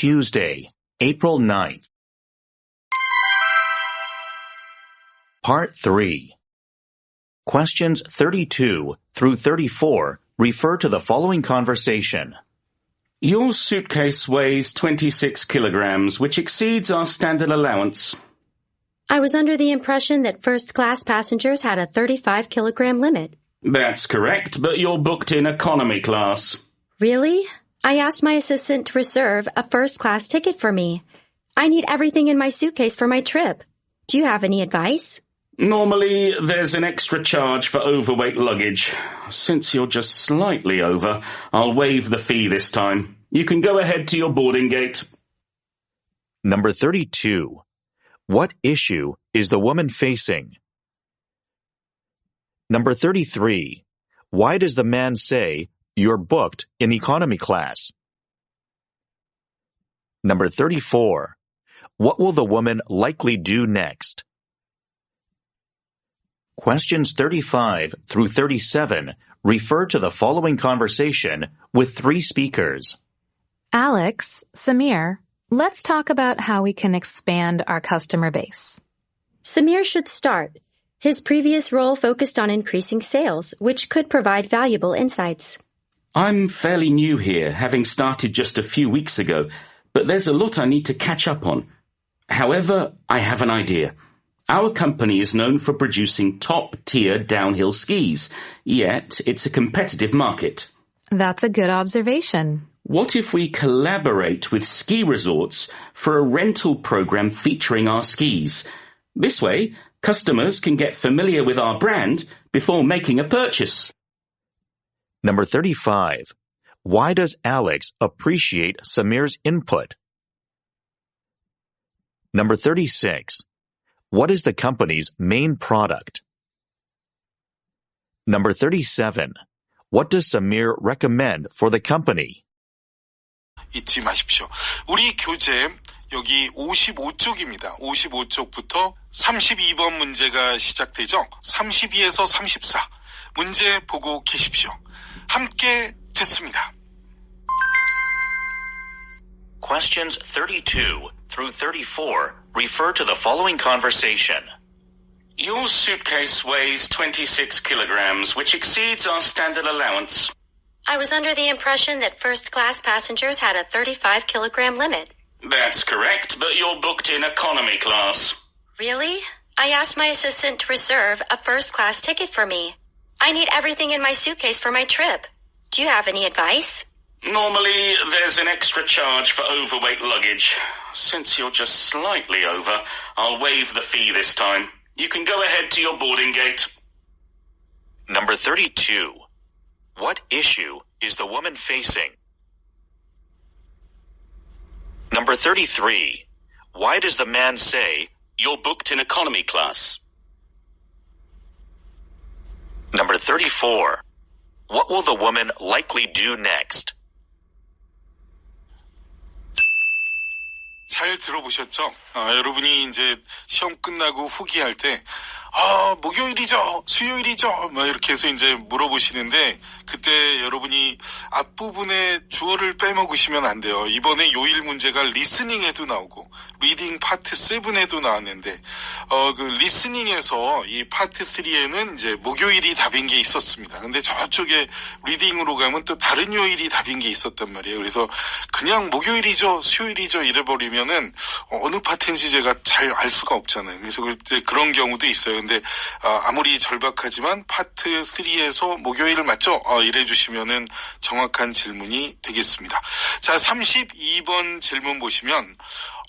Tuesday, April 9th. Part 3. Questions 32 through 34 refer to the following conversation. Your suitcase weighs 26 kilograms, which exceeds our standard allowance. I was under the impression that first-class passengers had a 35-kilogram limit. That's correct, but you're booked in economy class. Really? I asked my assistant to reserve a first-class ticket for me. I need everything in my suitcase for my trip. Do you have any advice? Normally, there's an extra charge for overweight luggage. Since you're just slightly over, I'll waive the fee this time. You can go ahead to your boarding gate. Number 32. What issue is the woman facing? Number 33. Why does the man say, "You're booked in economy class"? Number 34. What will the woman likely do next? Questions 35 through 37 refer to the following conversation with 3 speakers. Alex, Samir, let's talk about how we can expand our customer base. Samir should start. His previous role focused on increasing sales, which could provide valuable insights. I'm fairly new here, having started just a few weeks ago, but there's a lot I need to catch up on. However, I have an idea. Our company is known for producing top-tier downhill skis, yet it's a competitive market. That's a good observation. What if we collaborate with ski resorts for a rental program featuring our skis? This way, customers can get familiar with our brand before making a purchase. Number 35. Why does Alex appreciate Samir's input? Number 36. What is the company's main product? Number 37. What does Samir recommend for the company? 잊지 마십시오. 우리 교재 여기 55쪽입니다. 55쪽부터 32번 문제가 시작되죠. 32에서 34 문제 보고 계십시오. 함께 듣습니다. Questions 32 through 34 refer to the following conversation. Your suitcase weighs 26 kilograms, which exceeds our standard allowance. I was under the impression that first-class passengers had a 35-kilogram limit. That's correct, but you're booked in economy class. Really? I asked my assistant to reserve a first-class ticket for me. I need everything in my suitcase for my trip. Do you have any advice? Normally, there's an extra charge for overweight luggage. Since you're just slightly over, I'll waive the fee this time. You can go ahead to your boarding gate. Number 32. What issue is the woman facing? Number 33. Why does the man say, "You're booked in economy class"? Number 34. What will the woman likely do next? 잘 들어보셨죠? 여러분이 이제 시험 끝나고 후기할 때 목요일이죠? 수요일이죠? 막 이렇게 해서 이제 물어보시는데 그때 여러분이 앞부분에 주어를 빼먹으시면 안 돼요. 이번에 요일 문제가 리스닝에도 나오고 리딩 파트 7에도 나왔는데 그 리스닝에서 이 파트 3에는 이제 목요일이 답인 게 있었습니다. 근데 저쪽에 리딩으로 가면 또 다른 요일이 답인 게 있었단 말이에요. 그래서 그냥 목요일이죠? 수요일이죠? 이래버리면은 어느 파트인지 제가 잘 알 수가 없잖아요. 그래서 그때 그런 경우도 있어요. 근데 아무리 절박하지만 파트 3에서 목요일 맞죠? 이래 주시면은 정확한 질문이 되겠습니다. 자, 32번 질문 보시면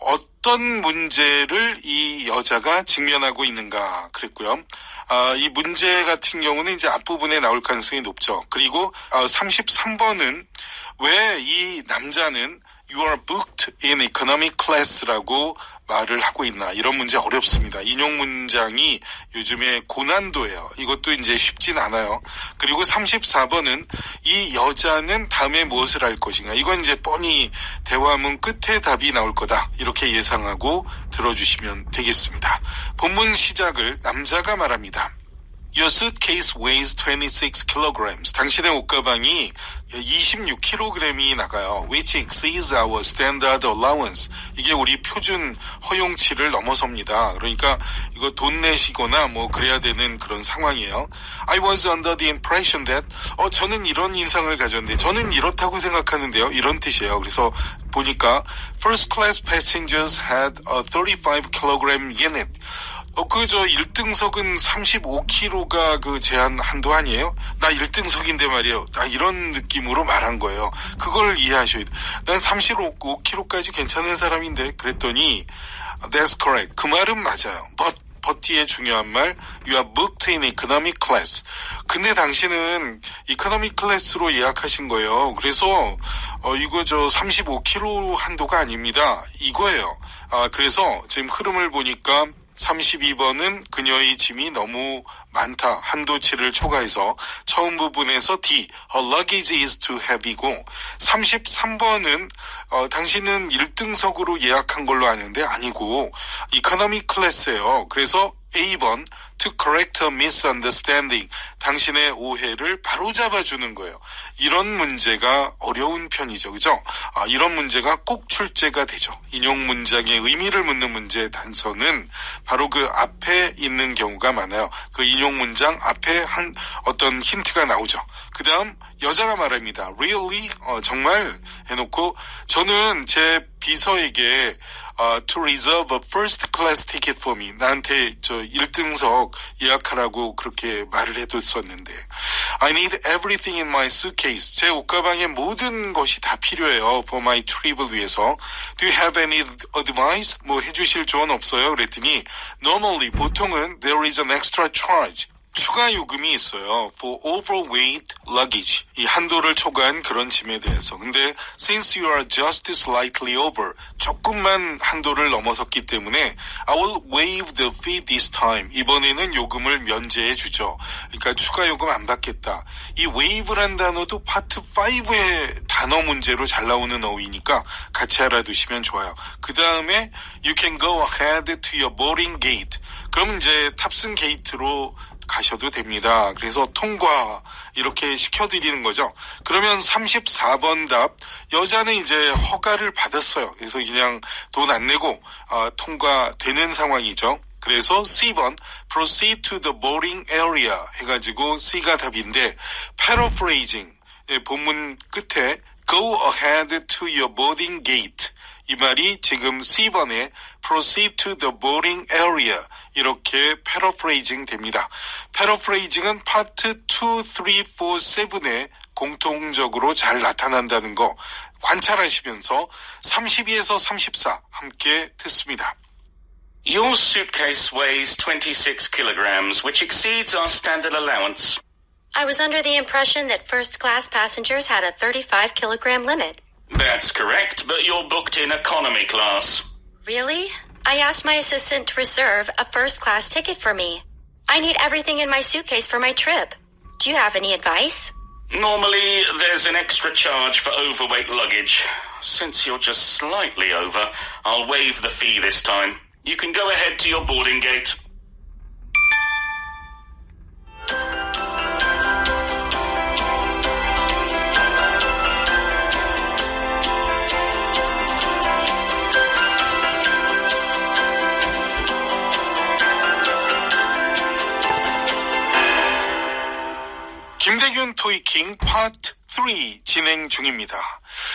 어떤 문제를 이 여자가 직면하고 있는가 그랬고요. 이 문제 같은 경우는 이제 앞부분에 나올 가능성이 높죠. 그리고 33번은 왜 이 남자는 You are booked in economy class라고 말을 하고 있나. 이런 문제 어렵습니다. 인용 문장이 요즘에 고난도예요. 이것도 이제 쉽진 않아요. 그리고 34번은 이 여자는 다음에 무엇을 할 것인가. 이건 이제 뻔히 대화문 끝에 답이 나올 거다. 이렇게 예상하고 들어주시면 되겠습니다. 본문 시작을 남자가 말합니다. Your suitcase weighs 26 kilograms. 당신의 옷가방이 26kg이 나가요. Which exceeds our standard allowance. 이게 우리 표준 허용치를 넘어섭니다. 그러니까 이거 돈 내시거나 뭐 그래야 되는 그런 상황이에요. I was under the impression that 저는 이런 인상을 가졌는데 저는 이렇다고 생각하는데요. 이런 뜻이에요. 그래서 보니까 first class passengers had a 35 kilogram unit. 1등석은 35kg가 그 제한 한도 아니에요? 나 1등석인데 말이에요. 이런 느낌으로 말한 거예요. 그걸 이해하셔야 돼요. 난 35kg까지 괜찮은 사람인데 그랬더니 That's correct. 그 말은 맞아요. But 뒤에 중요한 말 You are booked in economic class. 근데 당신은 economic class로 예약하신 거예요. 그래서 이거 35kg 한도가 아닙니다. 이거예요. 그래서 지금 흐름을 보니까 32번은 그녀의 짐이 너무 많다. 한도치를 초과해서 처음 부분에서 D, her luggage is too heavy고 33번은 당신은 1등석으로 예약한 걸로 아는데 아니고 economy class예요. 그래서 A번 to correct a misunderstanding. 당신의 오해를 바로잡아주는 거예요. 이런 문제가 어려운 편이죠. 그죠? 이런 문제가 꼭 출제가 되죠. 인용 문장의 의미를 묻는 문제의 단서는 바로 그 앞에 있는 경우가 많아요. 그 인용 문장 앞에 한 어떤 힌트가 나오죠. 그 다음 여자가 말합니다. Really? 정말? 해놓고 저는 제 비서에게 to reserve a first class ticket for me. 나한테 1등석 예약하라고 그렇게 말을 해뒀었는데 I need everything in my suitcase. 제 옷가방에 모든 것이 다 필요해요. For my trip을 위해서. Do you have any advice? 뭐 해주실 조언 없어요? 그랬더니 Normally, 보통은 there is an extra charge. 추가 요금이 있어요. For overweight luggage. 이 한도를 초과한 그런 짐에 대해서. 근데 since you are just slightly over, 조금만 한도를 넘어섰기 때문에 I will waive the fee this time. 이번에는 요금을 면제해 주죠. 그러니까 추가 요금 안 받겠다. 이 waive란 단어도 파트 5의 단어 문제로 잘 나오는 어휘니까 같이 알아두시면 좋아요. 그 다음에 you can go ahead to your boarding gate. 그럼 이제 탑승 게이트로 가셔도 됩니다. 그래서 통과 이렇게 시켜드리는 거죠. 그러면 34번 답 여자는 이제 허가를 받았어요. 그래서 그냥 돈 안 내고 통과되는 상황이죠. 그래서 C번 proceed to the boarding area 해가지고 C가 답인데 paraphrasing 본문 끝에 go ahead to your boarding gate 이 말이 지금 C번에 proceed to the boarding area 이렇게 paraphrasing 됩니다. paraphrasing은 파트 2, 3, 4, 7에 공통적으로 잘 나타난다는 거 관찰하시면서 32에서 34 함께 듣습니다. Your suitcase weighs 26 kilograms, which exceeds our standard allowance. I was under the impression that first-class passengers had a 35-kilogram limit. That's correct, but you're booked in economy class. Really? I asked my assistant to reserve a first-class ticket for me. I need everything in my suitcase for my trip. Do you have any advice? Normally, there's an extra charge for overweight luggage. Since you're just slightly over, I'll waive the fee this time. You can go ahead to your boarding gate. 김대균 토익킹 파트 3 진행 중입니다.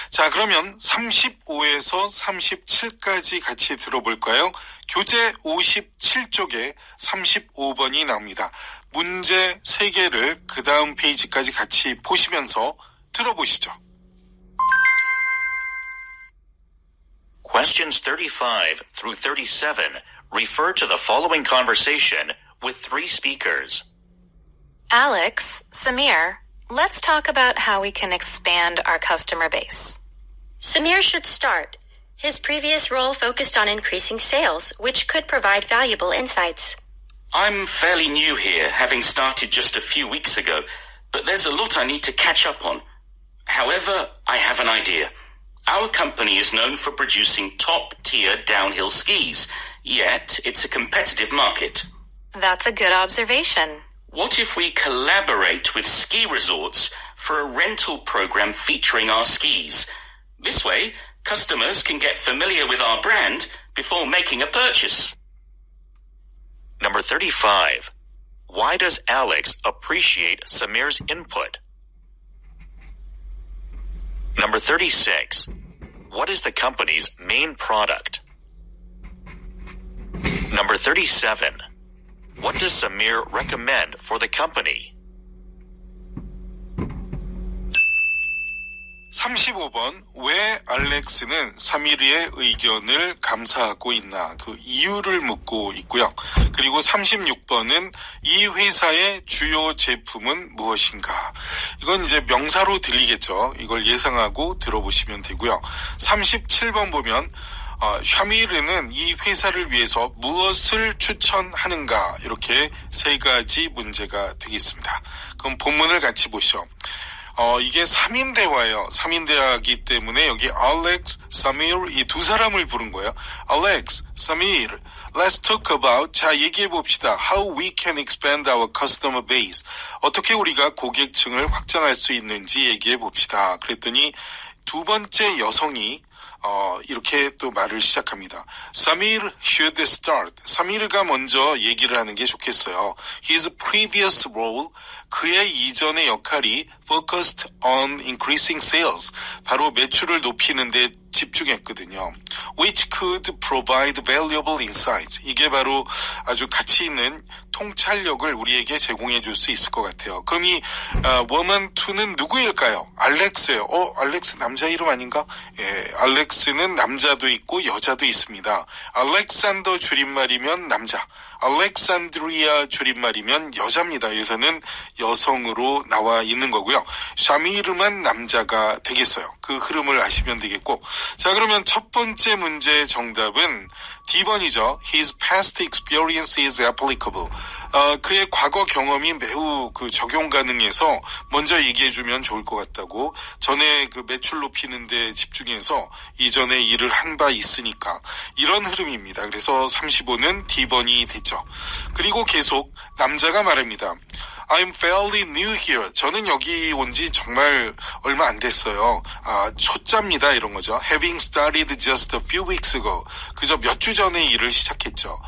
자, 그러면 35에서 37까지 같이 들어볼까요? 교재 57쪽에 35번이 나옵니다. 문제 3개를 그 다음 페이지까지 같이 보시면서 들어보시죠. Questions 35 through 37 refer to the following conversation with 3 speakers. Alex, Samir, let's talk about how we can expand our customer base. Samir should start. His previous role focused on increasing sales, which could provide valuable insights. I'm fairly new here, having started just a few weeks ago, but there's a lot I need to catch up on. However, I have an idea. Our company is known for producing top-tier downhill skis, yet it's a competitive market. That's a good observation. What if we collaborate with ski resorts for a rental program featuring our skis? This way, customers can get familiar with our brand before making a purchase. Number 35. Why does Alex appreciate Samir's input? Number 36. What is the company's main product? Number 37. What does Samir recommend for the company? 35번. 왜 알렉스는 사미르의 의견을 감사하고 있나? 그 이유를 묻고 있고요. 그리고 36번은 이 회사의 주요 제품은 무엇인가? 이건 이제 명사로 들리겠죠. 이걸 예상하고 들어보시면 되고요. 37번 보면 샤미르는 이 회사를 위해서 무엇을 추천하는가? 이렇게 세 가지 문제가 되겠습니다. 그럼 본문을 같이 보시죠. 이게 3인 대화예요. 3인 대화이기 때문에 여기 Alex, Samir 이 두 사람을 부른 거예요. Alex, Samir, let's talk about 자 얘기해 봅시다. How we can expand our customer base. 어떻게 우리가 고객층을 확장할 수 있는지 얘기해 봅시다. 그랬더니 두 번째 여성이 이렇게 또 말을 시작합니다. Samir should start. 사미르가 먼저 얘기를 하는 게 좋겠어요. His previous role, 그의 이전의 역할이 focused on increasing sales. 바로 매출을 높이는 데 집중했거든요. Which could provide valuable insights. 이게 바로 아주 가치 있는 통찰력을 우리에게 제공해 줄 수 있을 것 같아요. 그럼 이 woman 2는 누구일까요? 알렉스예요. 알렉스 남자 이름 아닌가? 예, 알렉스는 남자도 있고 여자도 있습니다. 알렉산더 줄임말이면 남자, 알렉산드리아 줄임말이면 여자입니다. 여기서는 여성으로 나와 있는 거고요. 샤미르만 남자가 되겠어요. 그 흐름을 아시면 되겠고. 자, 그러면 첫 번째 문제 정답은 D번이죠. His past experience is applicable. 그의 과거 경험이 매우 적용 가능해서 먼저 얘기해주면 좋을 것 같다고. 전에 그 매출 높이는 데 집중해서 이전에 일을 한 바 있으니까. 이런 흐름입니다. 그래서 35는 D번이 됐죠. 그리고 계속 남자가 말합니다. I'm fairly new here. 저는 여기 온 지 정말 얼마 안 됐어요. 초짜입니다. 이런 거죠. Having started just a few weeks ago. 그저 몇 주 전에 일을 시작했죠.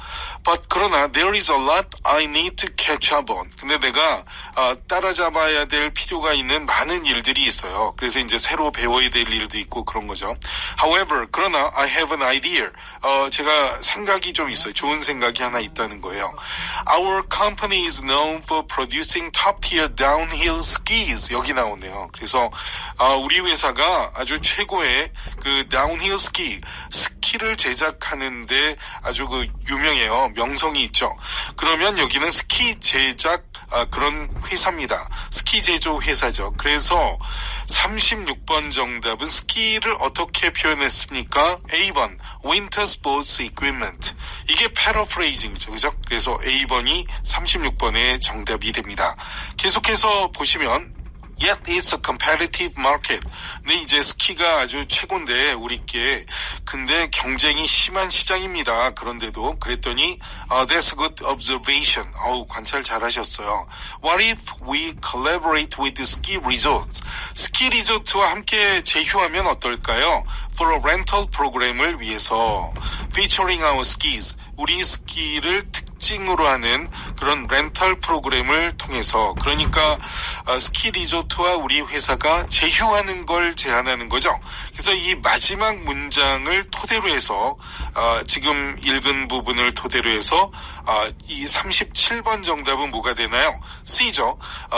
But 그러나 there is a lot I need to catch up on. 근데 내가 따라잡아야 될 필요가 있는 많은 일들이 있어요. 그래서 이제 새로 배워야 될 일도 있고 그런 거죠. However, 그러나 I have an idea. 제가 생각이 좀 있어요. 좋은 생각이 하나 있다는 거예요. Our company is known for producing top-tier downhill skis. 여기 나오네요. 그래서 우리 회사가 아주 최고의 그 downhill ski, 스키를 제작하는데 아주 유명해요. 명성이 있죠. 그러면 여기는 스키 제작 그런 회사입니다. 스키 제조 회사죠. 그래서 36번 정답은 스키를 어떻게 표현했습니까? A번 Winter Sports Equipment. 이게 패러프레이징이죠. 그죠? 그래서 A번이 36번의 정답이 됩니다. 계속해서 보시면 Yet it's a competitive market. 근데 이제 스키가 아주 최고인데 우리께 근데 경쟁이 심한 시장입니다. 그런데도 그랬더니 That's a good observation. 관찰 잘하셨어요. What if we collaborate with ski resorts? 스키 리조트와 함께 제휴하면 어떨까요? For a rental 프로그램을 위해서 featuring our skis. 우리 스키를 특징으로 하는 그런 렌털 프로그램을 통해서 그러니까 스키 리조트와 우리 회사가 제휴하는 걸 제안하는 거죠. 그래서 이 마지막 문장을 토대로 해서 지금 읽은 부분을 토대로 해서 이 37번 정답은 뭐가 되나요? C죠.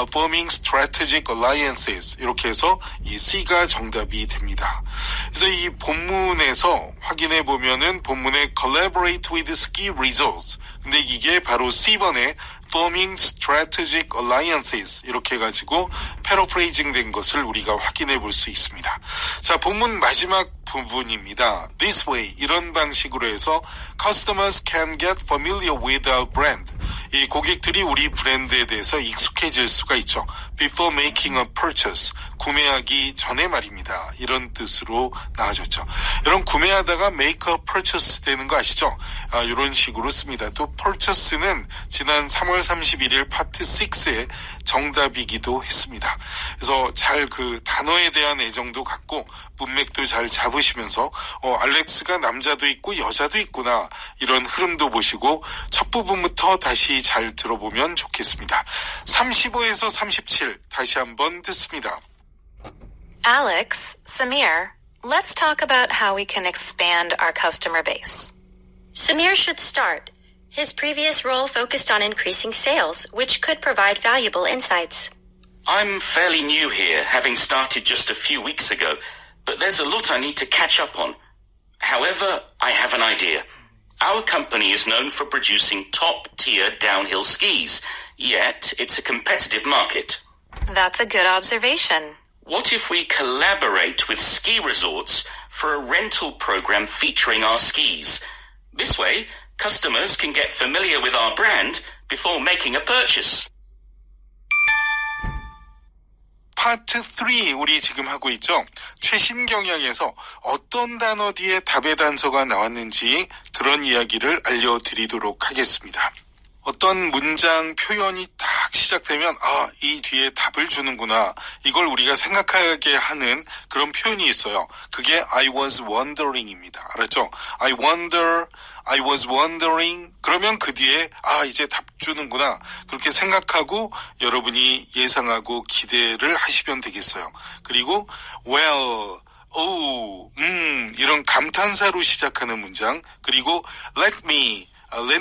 Forming strategic alliances. 이렇게 해서 이 C가 정답이 됩니다. 그래서 이 본문에서 확인해 보면은 본문에 collaborate with ski resorts. 근데 이게 바로 C번의 forming strategic alliances 이렇게 해가지고 패러프레이징 된 것을 우리가 확인해 볼 수 있습니다. 자, 본문 마지막 부분입니다. This way, 이런 방식으로 해서 customers can get familiar with our brand. 이 고객들이 우리 브랜드에 대해서 익숙해질 수가 있죠. Before making a purchase, 구매하기 전에 말입니다. 이런 뜻으로 나와줬죠. 여러분 구매하다가 make a purchase 되는 거 아시죠? 이런 식으로 씁니다. 또 purchase는 지난 3월 31일 파트 6의 정답이기도 했습니다. 그래서 잘 그 단어에 대한 애정도 갖고 문맥도 잘 잡으시면서 알렉스가 남자도 있고 여자도 있구나 이런 흐름도 보시고 첫 부분부터 다시 잘 들어보면 좋겠습니다. 35에서 37 다시 한번 듣습니다. Alex, Samir, let's talk about how we can expand our customer base. Samir should start. His previous role focused on increasing sales, which could provide valuable insights. I'm fairly new here, having started just a few weeks ago, but there's a lot I need to catch up on. However, I have an idea. Our company is known for producing top-tier downhill skis, yet it's a competitive market. That's a good observation. What if we collaborate with ski resorts for a rental program featuring our skis? This way, customers can get familiar with our brand before making a purchase. 파트 3 우리 지금 하고 있죠. 최신 경향에서 어떤 단어 뒤에 답의 단서가 나왔는지 그런 이야기를 알려드리도록 하겠습니다. 어떤 문장 표현이 딱 시작되면 이 뒤에 답을 주는구나. 이걸 우리가 생각하게 하는 그런 표현이 있어요. 그게 I was wondering입니다. 알았죠? I was wondering. 그러면 그 뒤에 이제 답 주는구나. 그렇게 생각하고 여러분이 예상하고 기대를 하시면 되겠어요. 그리고 well, 이런 감탄사로 시작하는 문장. 그리고 let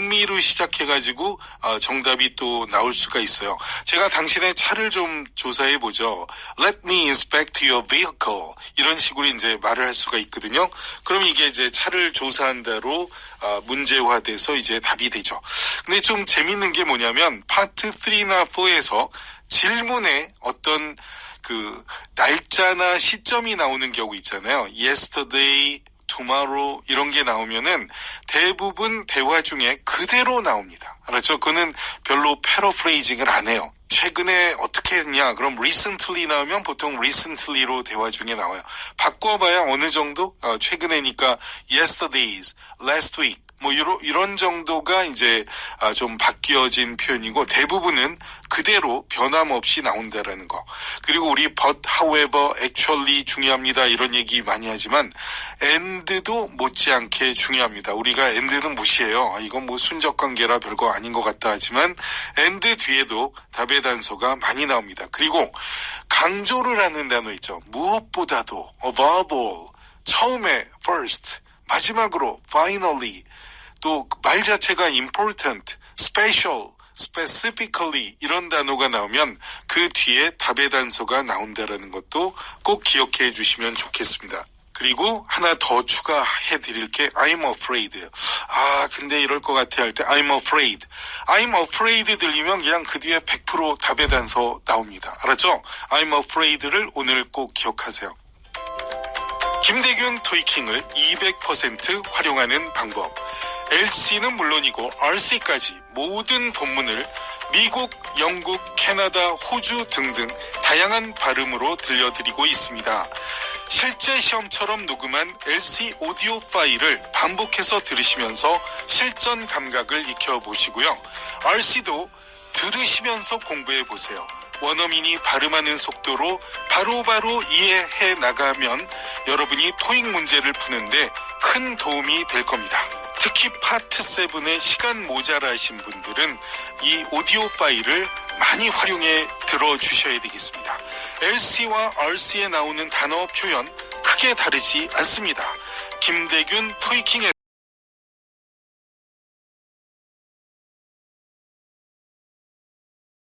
me로 시작해가지고 정답이 또 나올 수가 있어요. 제가 당신의 차를 좀 조사해보죠. Let me inspect your vehicle. 이런 식으로 이제 말을 할 수가 있거든요. 그럼 이게 이제 차를 조사한다로 문제화돼서 이제 답이 되죠. 근데 좀 재밌는 게 뭐냐면 파트 3나 4에서 질문에 어떤 그 날짜나 시점이 나오는 경우 있잖아요. Yesterday, tomorrow 이런 게 나오면은 대부분 대화 중에 그대로 나옵니다. 알았죠? 그거는 별로 패러프레이징을 안 해요. 최근에 어떻게 했냐? 그럼 recently 나오면 보통 recently로 대화 중에 나와요. 바꿔봐야 어느 정도? 최근에니까 yesterday's, last week 뭐 이런 정도가 이제 좀 바뀌어진 표현이고 대부분은 그대로 변함없이 나온다라는 거. 그리고 우리 but, however, actually 중요합니다. 이런 얘기 많이 하지만 and도 못지않게 중요합니다. 우리가 and는 무시해요. 이건 뭐 순적 관계라 별거 아닌 것 같다 하지만 and 뒤에도 답의 단서가 많이 나옵니다. 그리고 강조를 하는 단어 있죠. 무엇보다도 above all, 처음에 first, 마지막으로 finally, 또 말 자체가 important, special, specifically 이런 단어가 나오면 그 뒤에 답의 단서가 나온다라는 것도 꼭 기억해 주시면 좋겠습니다. 그리고 하나 더 추가해 드릴 게 I'm afraid. 근데 이럴 것 같아 할 때 I'm afraid. I'm afraid 들리면 그냥 그 뒤에 100% 답의 단서 나옵니다. 알았죠? I'm afraid를 오늘 꼭 기억하세요. 김대균 토익킹을 200% 활용하는 방법. LC는 물론이고 RC까지 모든 본문을 미국, 영국, 캐나다, 호주 등등 다양한 발음으로 들려드리고 있습니다. 실제 시험처럼 녹음한 LC 오디오 파일을 반복해서 들으시면서 실전 감각을 익혀보시고요. RC도 들으시면서 공부해보세요. 원어민이 발음하는 속도로 바로바로 이해해 나가면 여러분이 토익 문제를 푸는데 큰 도움이 될 겁니다. 특히 파트 7에 시간 모자라신 분들은 이 오디오 파일을 많이 활용해 들어주셔야 되겠습니다. LC와 RC에 나오는 단어 표현 크게 다르지 않습니다. 김대균 토익킹